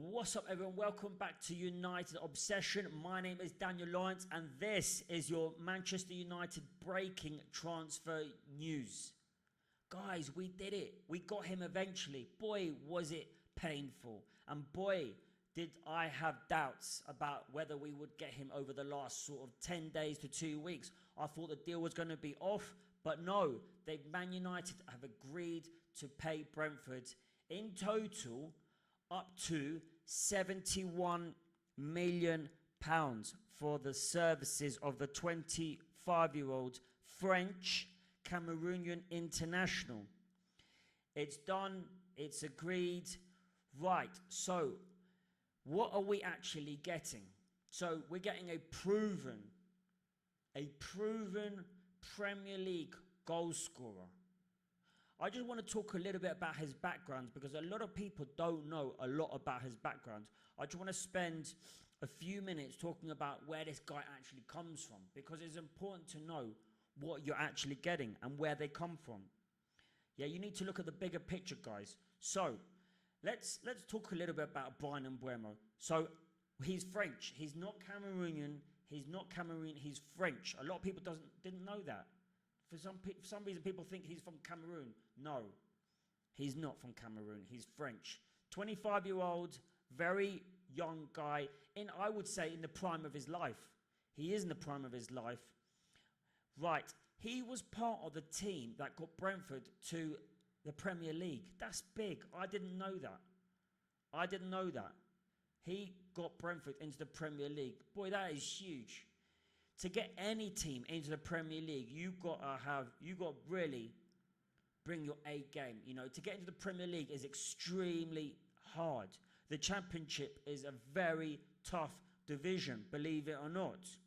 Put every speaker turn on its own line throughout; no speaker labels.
What's up, everyone? Welcome back to United Obsession. My name is Daniel Lawrence, and this is your Manchester United breaking transfer news. Guys, we did it. We got him eventually. Boy, was it painful. And boy, did I have doubts about whether we would get him over the last sort of 10 days to 2 weeks. I thought the deal was going to be off, but no. Man United have agreed to pay Brentford in total up to £71 million for the services of the 25-year-old French Cameroonian international. It's done. It's agreed. Right. So what are we actually getting? So we're getting a proven Premier League goal scorer. I just want to talk a little bit about his background because a lot of people don't know a lot about his background. I just want to spend a few minutes talking about where this guy actually comes from, because it's important to know what you're actually getting and where they come from. Yeah, you need to look at the bigger picture, guys. So let's talk a little bit about Bryan Mbeumo. So he's French. He's not Cameroonian. He's not Cameroonian. He's French. A lot of people didn't know that. For some reason, people think he's from Cameroon. No, he's not from Cameroon. He's French. 25-year-old, very young guy. I would say in the prime of his life. He is in the prime of his life. Right. He was part of the team that got Brentford to the Premier League. That's big. I didn't know that. He got Brentford into the Premier League. Boy, that is huge. To get any team into the Premier League, you've got to really bring your A game. You know, to get into the Premier League is extremely hard. The Championship is a very tough division, believe it or not.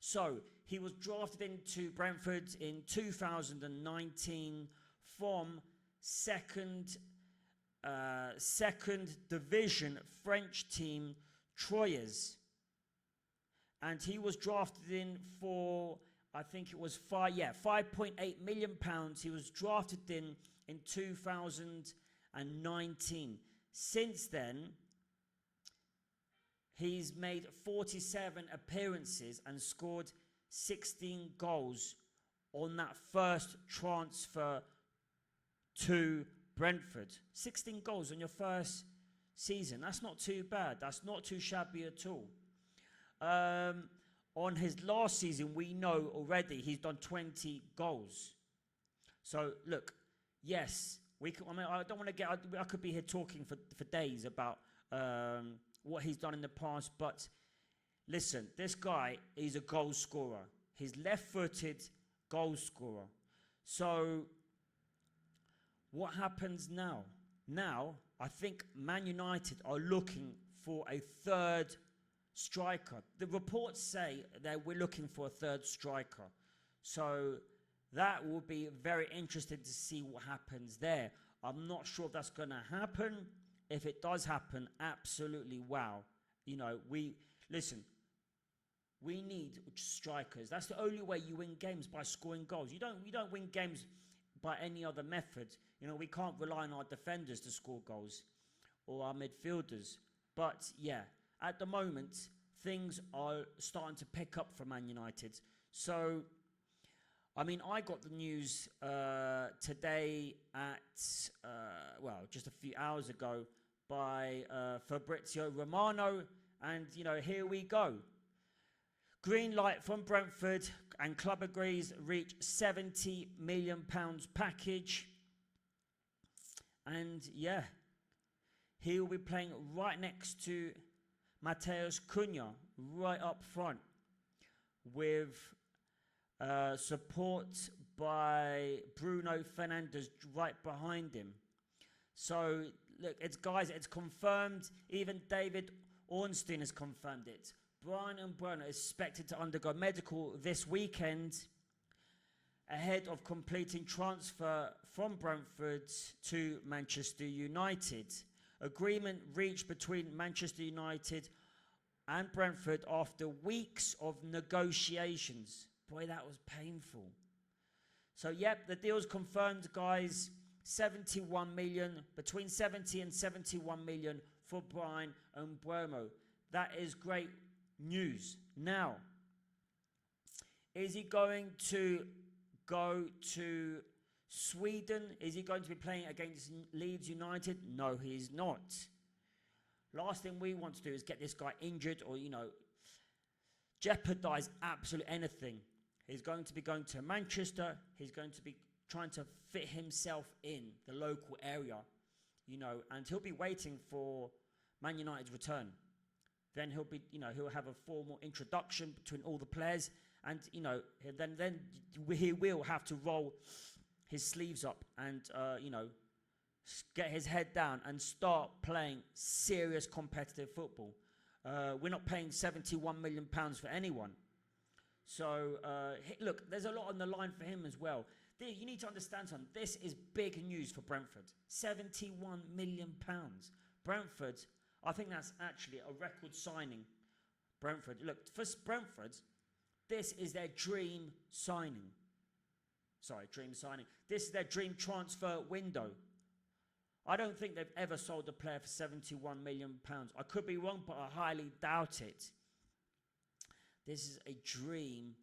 So he was drafted into Brentford in 2019 from second division French team Troyes. And he was drafted in for, I think it was £5.8 million. He was drafted in 2019. Since then, he's made 47 appearances and scored 16 goals on that first transfer to Brentford. 16 goals on your first season. That's not too bad. That's not too shabby at all. On his last season, we know already he's done 20 goals. So look, yes, I don't want to get. I could be here talking for days about what he's done in the past. But listen, this guy is a goal scorer. He's left-footed goal scorer. So what happens now? Now I think Man United are looking for a third striker. The reports say that we're looking for a third striker. So that will be very interesting to see what happens there. I'm not sure if that's going to happen. If it does happen, absolutely wow. You know, we need strikers. That's the only way you win games, by scoring goals. You don't win games by any other method. You know, we can't rely on our defenders to score goals or our midfielders. But yeah, at the moment, things are starting to pick up for Man United. So, I mean, I got the news today at, just a few hours ago by Fabrizio Romano. And, you know, here we go. Green light from Brentford, and club agrees reach £70 million package. And, yeah, he will be playing right next to Matheus Cunha, right up front, with support by Bruno Fernandes right behind him. So, look, it's confirmed. Even David Ornstein has confirmed it. Bryan Mbeumo is expected to undergo medical this weekend ahead of completing transfer from Brentford to Manchester United. Agreement reached between Manchester United and Brentford after weeks of negotiations. Boy, that was painful. So, yep, the deal's confirmed, guys. 71 million, between 70 and 71 million for Bryan and Mbeumo. That is great news. Now, is he going to go to Sweden? Is he going to be playing against Leeds United? No, he's not. Last thing we want to do is get this guy injured or, jeopardize absolutely anything. He's going to be going to Manchester. He's going to be trying to fit himself in the local area, and he'll be waiting for Man United's return. Then he'll be, he'll have a formal introduction between all the players, and then he will have to roll his sleeves up and get his head down and start playing serious competitive football. We're not paying £71 million for anyone. So, look, there's a lot on the line for him as well. You need to understand something. This is big news for Brentford. £71 million. Brentford, I think that's actually a record signing. Brentford, look, for Brentford, this is their dream signing. This is their dream transfer window. I don't think they've ever sold a player for £71 million. I could be wrong, but I highly doubt it. This is a dream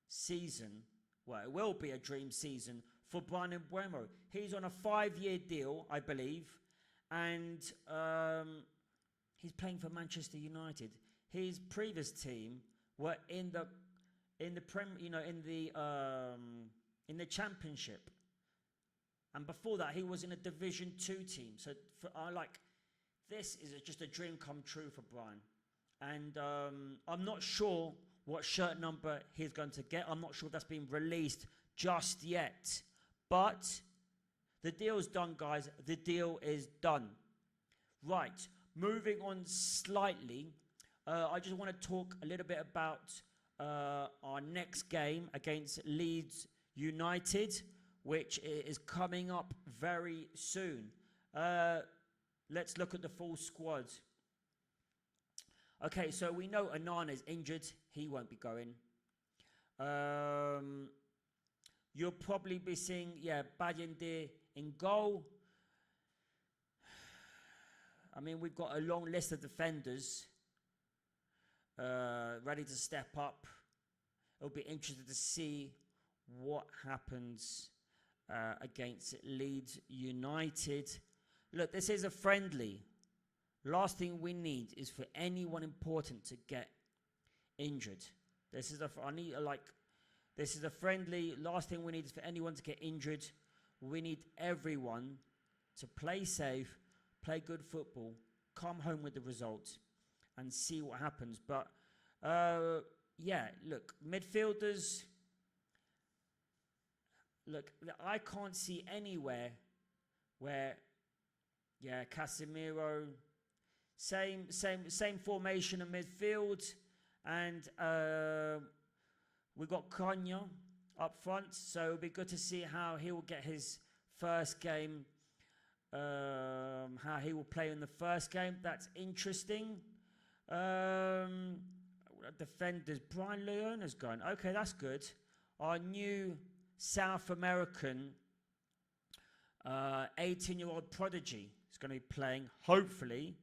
season. Well, it will be a dream season for Bryan Mbeumo. He's on a 5-year deal, I believe, and he's playing for Manchester United. His previous team were in the Championship. And before that, he was in a Division 2 team. So this is just a dream come true for Bryan. And I'm not sure what shirt number he's going to get. I'm not sure that's been released just yet. But the deal's done, guys. The deal is done. Right. Moving on slightly, I just want to talk a little bit about our next game against Leeds United, which is coming up very soon. Let's look at the full squad. Okay, so we know Anana is injured. He won't be going. You'll probably be seeing, Bryan in goal. I mean, we've got a long list of defenders ready to step up. It'll be interesting to see what happens against Leeds United. Look, this is a friendly. Last thing we need is for anyone important to get injured. This is a friendly. Last thing we need is for anyone to get injured. We need everyone to play safe, play good football, come home with the result, and see what happens. But look, midfielders. Look, I can't see anywhere where, Casemiro, same formation in midfield, and we got Konya up front, so it'll be good to see how he will get his first game, how he will play in the first game. That's interesting. Defenders, Bryan Leona's gone. Okay, that's good. Our new South American 18-year-old prodigy is going to be playing, hopefully.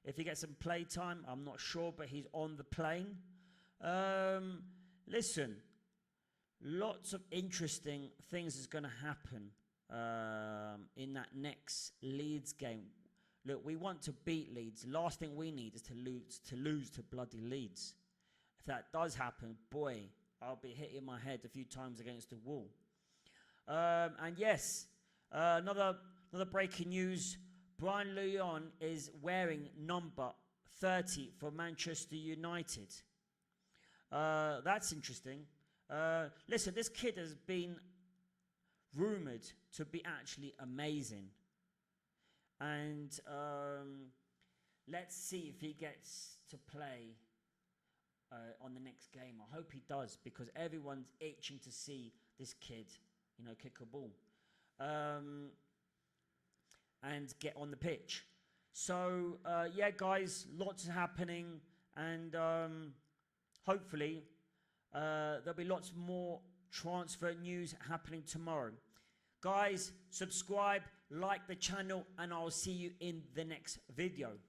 If he gets some play time, I'm not sure, but he's on the plane. Listen, lots of interesting things is going to happen in that next Leeds game. Look, we want to beat Leeds. Last thing we need is to lose to bloody Leeds. If that does happen, boy, I'll be hitting my head a few times against the wall. And yes, another breaking news. Bryan Leon is wearing number 30 for Manchester United. That's interesting. Listen, this kid has been rumoured to be actually amazing. And let's see if he gets to play on the next game. I hope he does, because everyone's itching to see this kid, kick a ball. And get on the pitch. So, guys, lots happening, and hopefully there'll be lots more transfer news happening tomorrow. Guys, subscribe, like the channel, and I'll see you in the next video.